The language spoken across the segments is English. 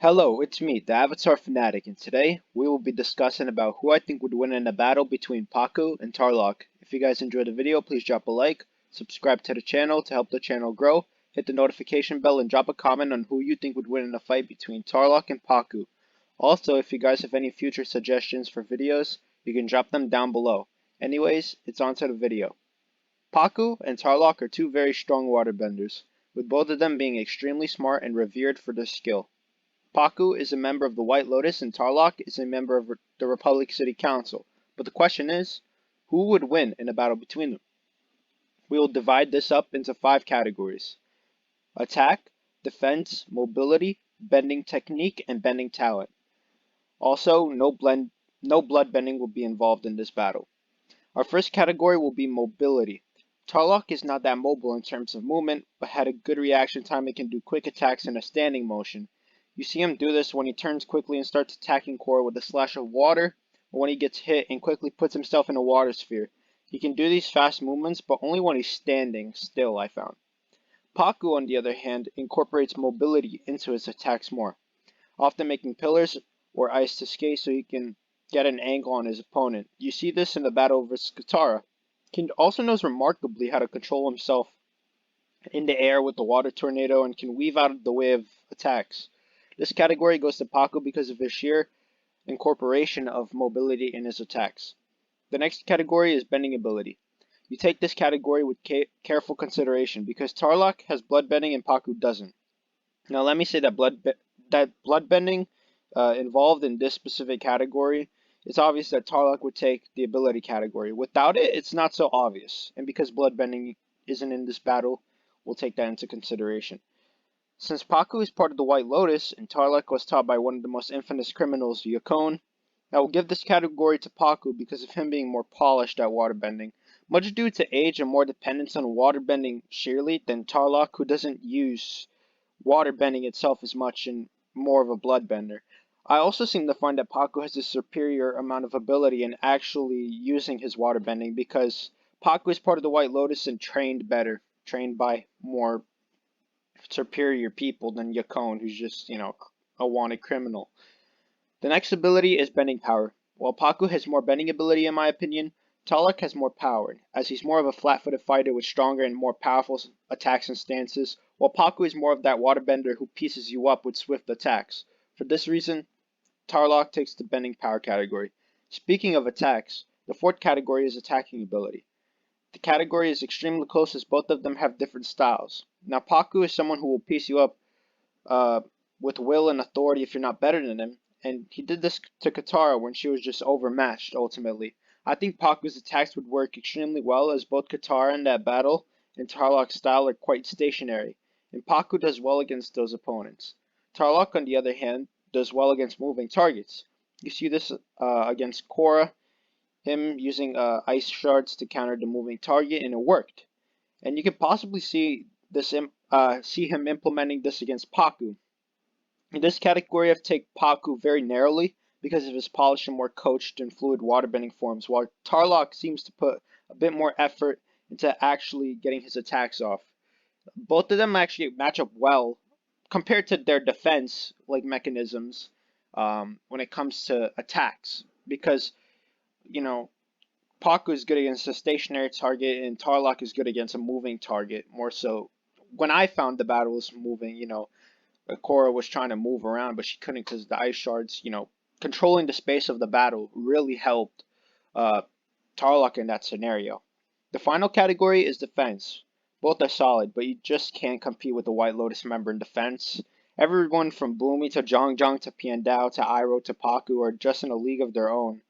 Hello, it's me, TheAvatarFanatic, and today we will be discussing about who I think would win in a battle between Pakku and Tarrlok. If you guys enjoyed the video, please drop a like, subscribe to the channel to help the channel grow, hit the notification bell, and drop a comment on who you think would win in a fight between Tarrlok and Pakku. Also, if you guys have any future suggestions for videos, you can drop them down below. Anyways, it's on to the video. Pakku and Tarrlok are two very strong waterbenders, with both of them being extremely smart and revered for their skill. Pakku is a member of the White Lotus and Tarrlok is a member of the Republic City Council. But the question is, who would win in a battle between them? We will divide this up into 5 categories: attack, defense, mobility, bending technique, and bending talent. Also, no blood bending will be involved in this battle. Our first category will be mobility. Tarrlok is not that mobile in terms of movement, but had a good reaction time and can do quick attacks in a standing motion. You see him do this when he turns quickly and starts attacking Korra with a slash of water, or when he gets hit and quickly puts himself in a water sphere. He can do these fast movements, but only when he's standing still, I found. Pakku, on the other hand, incorporates mobility into his attacks more, often making pillars or ice to skate so he can get an angle on his opponent. You see this in the battle versus Katara. He also knows remarkably how to control himself in the air with the water tornado and can weave out of the way of attacks. This category goes to Pakku because of his sheer incorporation of mobility in his attacks. The next category is bending ability. You take this category with careful consideration because Tarrlok has blood bending and Pakku doesn't. Now let me say that blood bending involved in this specific category, it's obvious that Tarrlok would take the ability category. Without it, it's not so obvious, and because blood bending isn't in this battle, we'll take that into consideration. Since Pakku is part of the White Lotus, and Tarrlok was taught by one of the most infamous criminals, Yakone, I will give this category to Pakku because of him being more polished at waterbending, much due to age and more dependence on waterbending sheerly than Tarrlok, who doesn't use waterbending itself as much and more of a bloodbender. I also seem to find that Pakku has a superior amount of ability in actually using his waterbending because Pakku is part of the White Lotus and trained better, trained by more superior people than Yakone, who's just, a wanted criminal. The next ability is bending power. While Pakku has more bending ability in my opinion, Tarrlok has more power, as he's more of a flat-footed fighter with stronger and more powerful attacks and stances, while Pakku is more of that waterbender who pieces you up with swift attacks. For this reason, Tarrlok takes the bending power category. Speaking of attacks, the fourth category is attacking ability. The category is extremely close as both of them have different styles. Now, Pakku is someone who will piece you up with will and authority if you're not better than him, and he did this to Katara when she was just overmatched, ultimately. I think Pakku's attacks would work extremely well as both Katara in that battle and Tarrlok's style are quite stationary, and Pakku does well against those opponents. Tarrlok, on the other hand, does well against moving targets. You see this against Korra, him using ice shards to counter the moving target, and it worked. And you can possibly see him implementing this against Pakku. In this category, I've taken Pakku very narrowly because of his polished and more coached and fluid waterbending forms, while Tarrlok seems to put a bit more effort into actually getting his attacks off. Both of them actually match up well compared to their defense mechanisms when it comes to attacks, because Pakku is good against a stationary target and Tarrlok is good against a moving target, more so. When I found the battle was moving, Korra was trying to move around, but she couldn't because the ice shards, controlling the space of the battle really helped Tarrlok in that scenario. The final category is defense. Both are solid, but you just can't compete with the White Lotus member in defense. Everyone from Bloomy to Jongjong to Piandao to Iroh to Pakku are just in a league of their own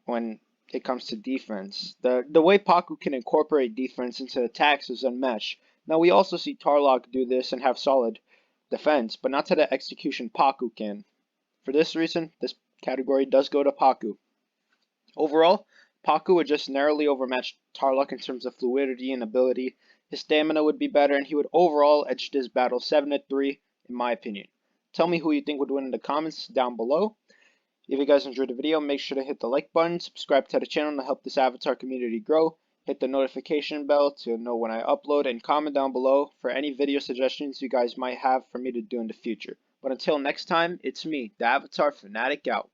when it comes to defense. The way Pakku can incorporate defense into attacks is unmatched. Now we also see Tarrlok do this and have solid defense, but not to the execution Pakku can. For this reason, this category does go to Pakku. Overall, Pakku would just narrowly overmatch Tarrlok in terms of fluidity and ability. His stamina would be better, and he would overall edge this battle 7-3, in my opinion. Tell me who you think would win in the comments down below. If you guys enjoyed the video, make sure to hit the like button, subscribe to the channel to help this Avatar community grow, hit the notification bell to know when I upload, and comment down below for any video suggestions you guys might have for me to do in the future. But until next time, it's me, the Avatar Fanatic out.